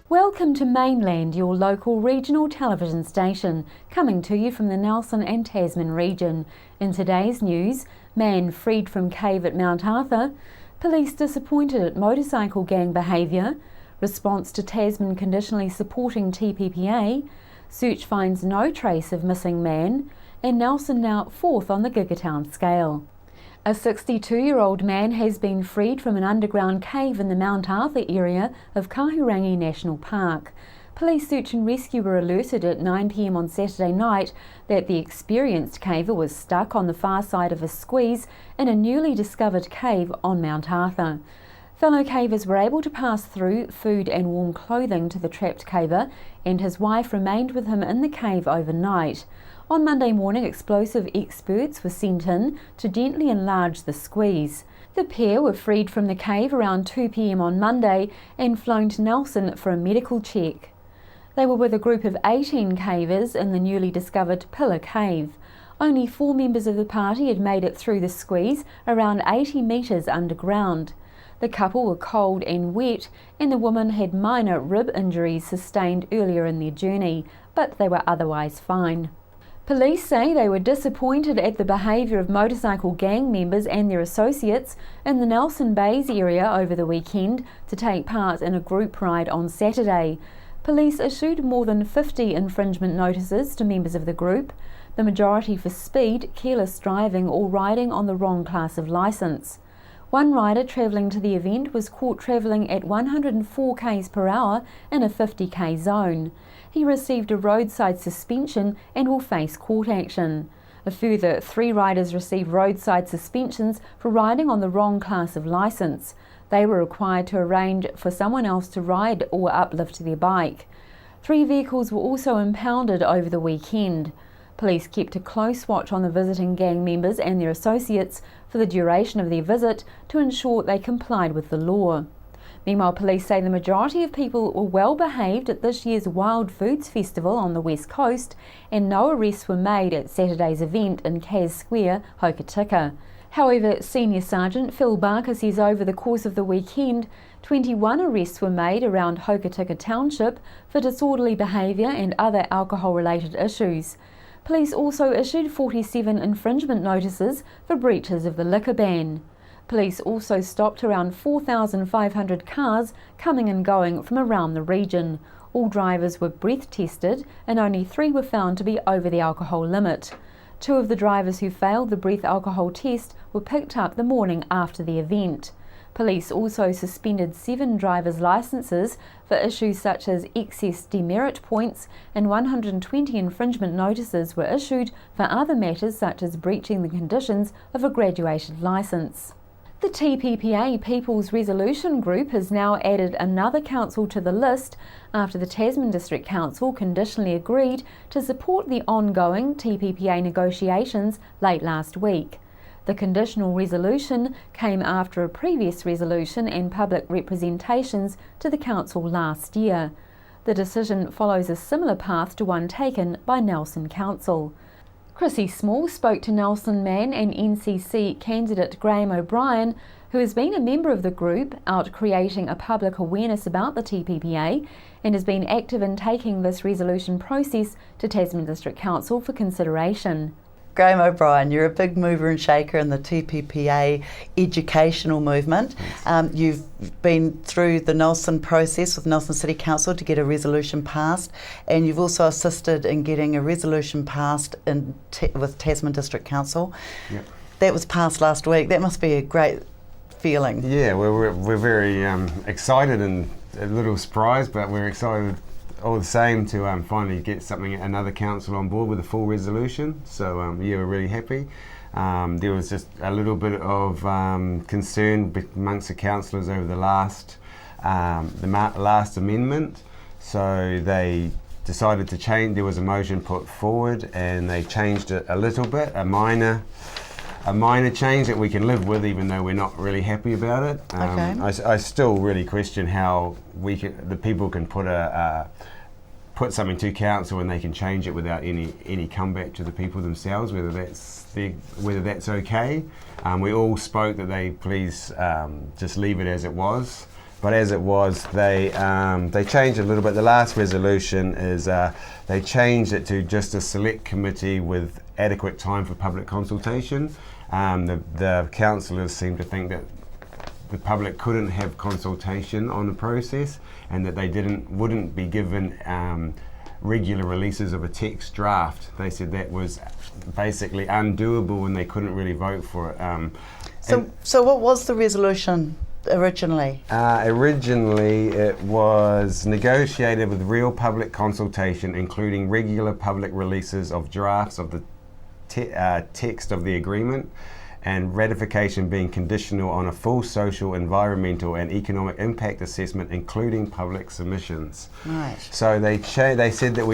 Welcome to Mainland, your local regional television station, coming to you from the Nelson and Tasman region. In today's news, man freed from cave at Mount Arthur, police disappointed at motorcycle gang behaviour, response to Tasman conditionally supporting TPPA, search finds no trace of missing man, and Nelson now fourth on the Gigaton scale. A 62-year-old man has been freed from an underground cave in the Mount Arthur area of Kahurangi National Park. Police search and rescue were alerted at 9 p.m. on Saturday night that the experienced caver was stuck on the far side of a squeeze in a newly discovered cave on Mount Arthur. Fellow cavers were able to pass through food and warm clothing to the trapped caver, and his wife remained with him in the cave overnight. On Monday morning, explosive experts were sent in to gently enlarge the squeeze. The pair were freed from the cave around 2 p.m. on Monday and flown to Nelson for a medical check. They were with a group of 18 cavers in the newly discovered Pillar Cave. Only 4 members of the party had made it through the squeeze, around 80 metres underground. The couple were cold and wet, and the woman had minor rib injuries sustained earlier in their journey, but they were otherwise fine. Police say they were disappointed at the behaviour of motorcycle gang members and their associates in the Nelson Bays area over the weekend to take part in a group ride on Saturday. Police issued more than 50 infringement notices to members of the group, the majority for speed, careless driving or riding on the wrong class of licence. One rider travelling to the event was caught travelling at 104 km per hour in a 50 km zone. He received a roadside suspension and will face court action. A further 3 riders received roadside suspensions for riding on the wrong class of licence. They were required to arrange for someone else to ride or uplift their bike. 3 vehicles were also impounded over the weekend. Police kept a close watch on the visiting gang members and their associates for the duration of their visit to ensure they complied with the law. Meanwhile, police say the majority of people were well behaved at this year's Wild Foods Festival on the West Coast, and no arrests were made at Saturday's event in Kaz Square, Hokitika. However, Senior Sergeant Phil Barker says over the course of the weekend, 21 arrests were made around Hokitika Township for disorderly behaviour and other alcohol-related issues. Police also issued 47 infringement notices for breaches of the liquor ban. Police also stopped around 4,500 cars coming and going from around the region. All drivers were breath tested and only 3 were found to be over the alcohol limit. 2 of the drivers who failed the breath alcohol test were picked up the morning after the event. Police also suspended 7 drivers' licences for issues such as excess demerit points, and 120 infringement notices were issued for other matters such as breaching the conditions of a graduated licence. The TPPA People's Resolution Group has now added another council to the list after the Tasman District Council conditionally agreed to support the ongoing TPPA negotiations late last week. The conditional resolution came after a previous resolution and public representations to the council last year. The decision follows a similar path to one taken by Nelson Council. Chrissy Small spoke to Nelson Man and NCC candidate Graham O'Brien, who has been a member of the group, out creating a public awareness about the TPPA and has been active in taking this resolution process to Tasman District Council for consideration. Graham O'Brien, you're a big mover and shaker in the TPPA educational movement. You've been through the Nelson process with Nelson City Council to get a resolution passed, and you've also assisted in getting a resolution passed with Tasman District Council. Yep. That was passed last week. That must be a great feeling. Yeah, we're very excited and a little surprised, but we're excited all the same to finally get another council on board with a full resolution. So yeah, we're really happy. There was just a little bit of concern amongst the councillors over the last amendment. So they decided to change. There was a motion put forward, and they changed it a little bit, a minor a minor change that we can live with, even though we're not really happy about it. Okay. I still really question how the people can put something to council and they can change it without any comeback to the people themselves, whether that's okay. We all spoke that they please just leave it as it was. But as it was, they changed a little bit. The last resolution is they changed it to just a select committee with adequate time for public consultation. The councillors seem to think that the public couldn't have consultation on the process, and that they wouldn't be given regular releases of a text draft. They said that was basically undoable, and they couldn't really vote for it. So what was the resolution originally? Originally, it was negotiated with real public consultation, including regular public releases of drafts of the text of the agreement, and ratification being conditional on a full social, environmental and economic impact assessment, including public submissions. Right. So they said that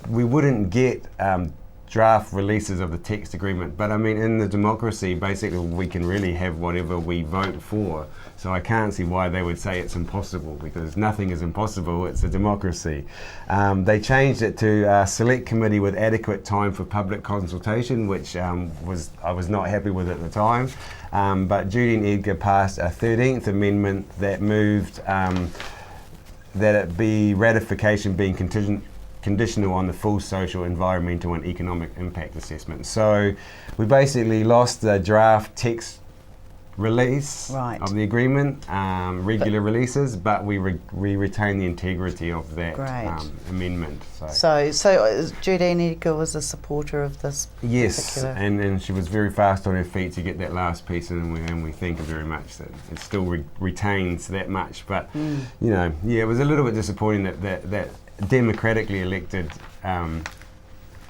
we wouldn't get draft releases of the text agreement, but I mean, in the democracy, basically we can really have whatever we vote for. So I can't see why they would say it's impossible, because nothing is impossible. It's a democracy. They changed it to a select committee with adequate time for public consultation, which I was not happy with at the time. But Judy and Edgar passed a 13th amendment that moved that it be ratification being conditional on the full social, environmental and economic impact assessment. So we basically lost the draft text release of the agreement, regular releases, but we retain the integrity of that amendment. So Judy and Edgar was a supporter of this? Yes, and she was very fast on her feet to get that last piece, and we thank her very much that it still retains that much. But it was a little bit disappointing that democratically elected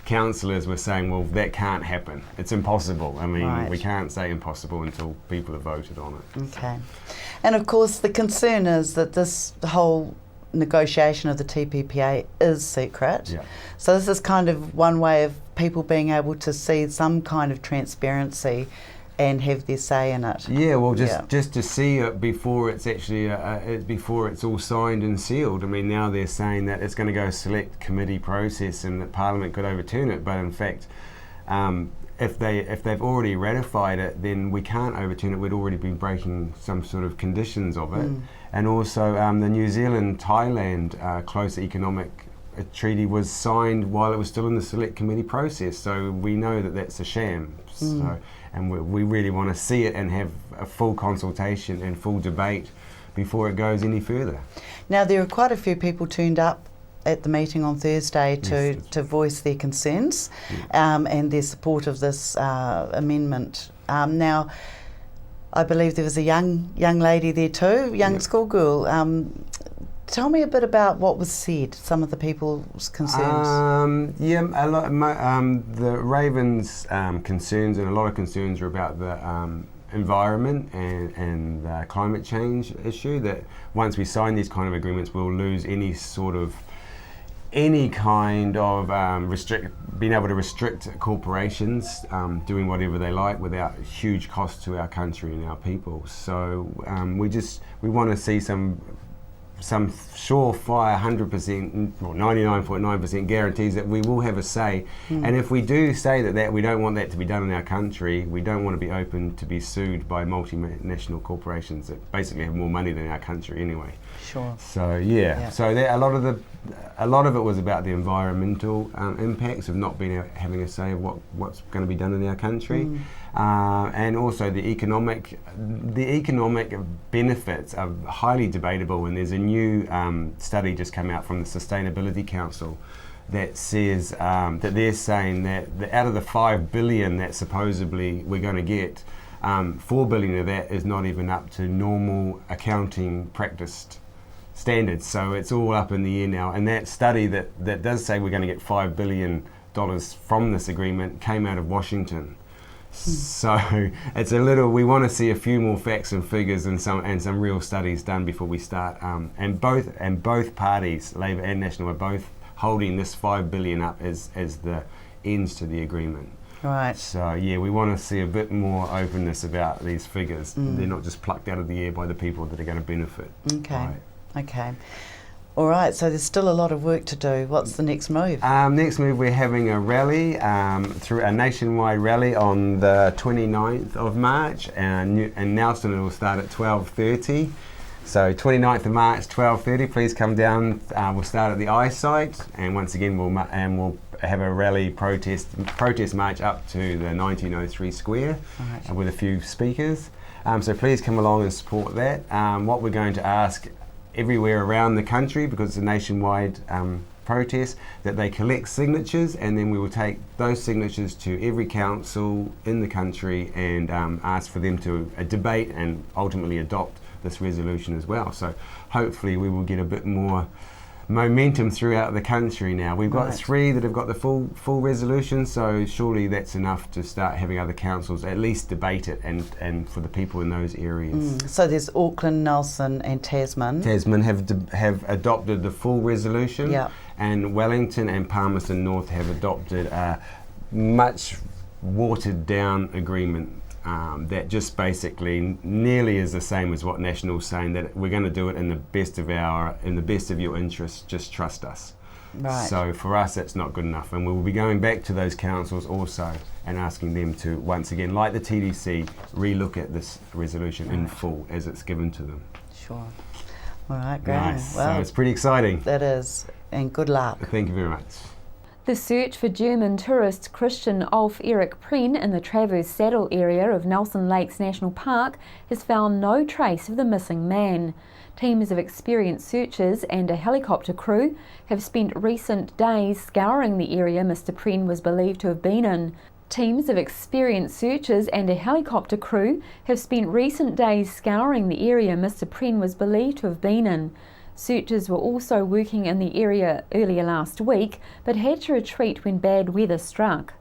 councillors were saying, well, that can't happen. It's impossible. I mean, we can't say impossible until people have voted on it. Okay. And of course, the concern is that the whole negotiation of the TPPA is secret. Yeah. So this is kind of one way of people being able to see some kind of transparency and have their say in it. Yeah, well, just to see it before it's actually before it's all signed and sealed. I mean, now they're saying that it's going to go select committee process and that Parliament could overturn it. But in fact, if they've already ratified it, then we can't overturn it. We'd already been breaking some sort of conditions of it. And also, the New Zealand-Thailand close economic treaty was signed while it was still in the select committee process. So we know that that's a sham. And we really want to see it and have a full consultation and full debate before it goes any further. Now, there are quite a few people turned up at the meeting on Thursday to voice their concerns and their support of this amendment. Now, I believe there was a young lady there too, young schoolgirl. Tell me a bit about what was said, some of the people's concerns. A lot. The Ravens' concerns, and a lot of concerns, are about the environment and the climate change issue. That once we sign these kind of agreements, we'll lose any kind of being able to restrict corporations doing whatever they like without huge cost to our country and our people. So we want to see some surefire 100% or 99.9% guarantees that we will have a say. And if we do say that we don't want that to be done in our country, we don't want to be open to be sued by multinational corporations that basically have more money than our country anyway. Sure. So so a lot of it was about the environmental impacts of not having a say of what's going to be done in our country. And also the economic benefits are highly debatable, and there's a new study just come out from the Sustainability Council that says that they're saying that out of the $5 billion that supposedly we're going to get, $4 billion of that is not even up to normal accounting practiced standards. So it's all up in the air now. And that study that does say we're going to get $5 billion from this agreement came out of Washington. So it's we want to see a few more facts and figures and some real studies done before we start. And both parties, Labor and National, are both holding this $5 billion up as the ends to the agreement. Right. So yeah, we want to see a bit more openness about these figures. They're not just plucked out of the air by the people that are going to benefit. Okay. Right. Okay. All right, so there's still a lot of work to do. What's the next move? Next move, we're having a rally, through a nationwide rally on the 29th of March, and Nelson it will start at 12:30. So 29th of March, 12:30, please come down. We'll start at the eyesight, and once again we'll have a rally protest march up to the 1903 Square, Right. with a few speakers. So please come along and support that. What we're going to ask everywhere around the country, because it's a nationwide protest, that they collect signatures, and then we will take those signatures to every council in the country and ask for them to debate and ultimately adopt this resolution as well. So hopefully we will get a bit more momentum throughout the country now. We've got Right. 3 that have got the full resolution, so surely that's enough to start having other councils at least debate it and for the people in those areas. So there's Auckland, Nelson and Tasman. Tasman have adopted the full resolution, Yeah. and Wellington and Palmerston North have adopted a much watered down agreement that just basically nearly is the same as what National's saying, that we're going to do it in the best of your interests, just trust us. Right. So for us that's not good enough, and we will be going back to those councils also and asking them to once again, like the TDC, relook at this resolution in full as it's given to them. Sure. All right, Graham. Nice. Well, So it's pretty exciting. that is, and good luck. Thank you very much. The search for German tourist Christian Ulf Erik Prenn in the Travers Saddle area of Nelson Lakes National Park has found no trace of the missing man. Teams of experienced searchers and a helicopter crew have spent recent days scouring the area Mr. Prenn was believed to have been in. Teams of experienced searchers and a helicopter crew have spent recent days scouring the area Mr. Prenn was believed to have been in. Searchers were also working in the area earlier last week, but had to retreat when bad weather struck.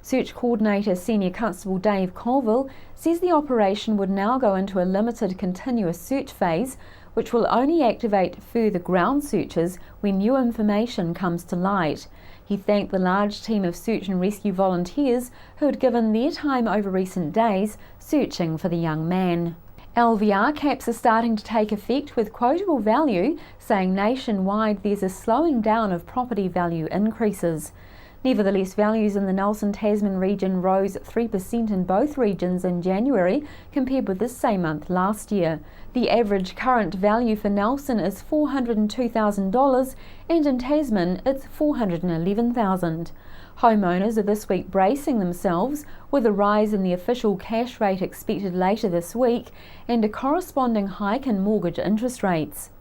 Search Coordinator Senior Constable Dave Colville says the operation would now go into a limited continuous search phase, which will only activate further ground searches when new information comes to light. He thanked the large team of search and rescue volunteers who had given their time over recent days searching for the young man. LVR caps are starting to take effect with quotable value, saying nationwide there's a slowing down of property value increases. Nevertheless, values in the Nelson-Tasman region rose 3% in both regions in January compared with this same month last year. The average current value for Nelson is $402,000 and in Tasman it's $411,000. Homeowners are this week bracing themselves with a rise in the official cash rate expected later this week and a corresponding hike in mortgage interest rates.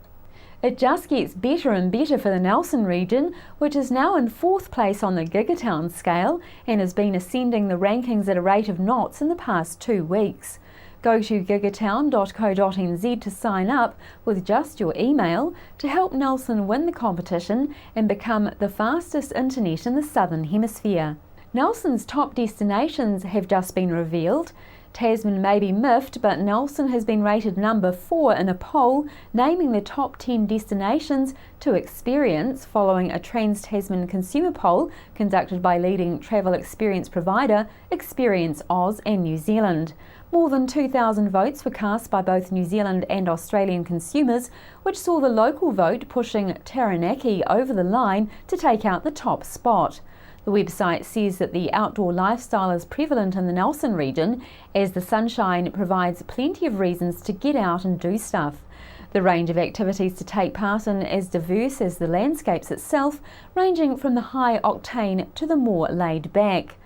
It just gets better and better for the Nelson region, which is now in 4th place on the Gigatown scale and has been ascending the rankings at a rate of knots in the past 2 weeks. Go to gigatown.co.nz to sign up with just your email to help Nelson win the competition and become the fastest internet in the Southern Hemisphere. Nelson's top destinations have just been revealed. Tasman may be miffed, but Nelson has been rated number 4 in a poll naming the top 10 destinations to experience following a Trans-Tasman consumer poll conducted by leading travel experience provider Experience Oz and New Zealand. More than 2,000 votes were cast by both New Zealand and Australian consumers, which saw the local vote pushing Taranaki over the line to take out the top spot. The website says that the outdoor lifestyle is prevalent in the Nelson region as the sunshine provides plenty of reasons to get out and do stuff. The range of activities to take part in is diverse as the landscapes itself, ranging from the high octane to the more laid back.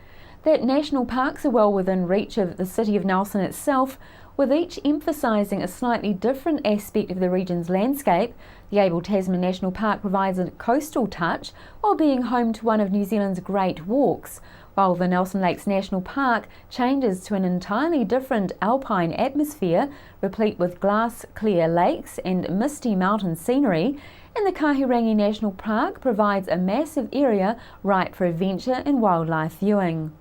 That national parks are well within reach of the city of Nelson itself, with each emphasising a slightly different aspect of the region's landscape. The Abel Tasman National Park provides a coastal touch while being home to one of New Zealand's great walks, while the Nelson Lakes National Park changes to an entirely different alpine atmosphere, replete with glass-clear lakes and misty mountain scenery, and the Kahurangi National Park provides a massive area ripe for adventure and wildlife viewing.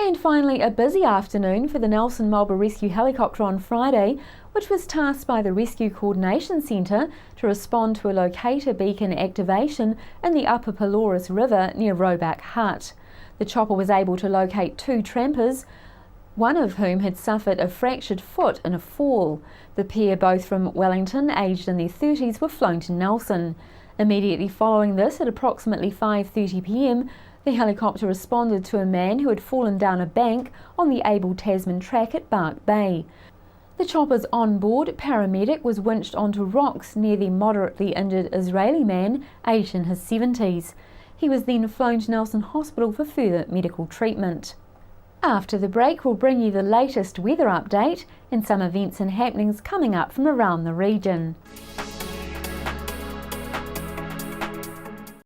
And finally, a busy afternoon for the Nelson Mobile Rescue Helicopter on Friday, which was tasked by the Rescue Coordination Centre to respond to a locator beacon activation in the Upper Pelorus River near Roebuck Hut. The chopper was able to locate 2 trampers, one of whom had suffered a fractured foot in a fall. The pair, both from Wellington, aged in their 30s, were flown to Nelson. Immediately following this, at approximately 5:30 p.m, the helicopter responded to a man who had fallen down a bank on the Abel Tasman track at Bark Bay. The chopper's onboard paramedic was winched onto rocks near the moderately injured Israeli man, aged in his 70s. He was then flown to Nelson Hospital for further medical treatment. After the break, we'll bring you the latest weather update and some events and happenings coming up from around the region.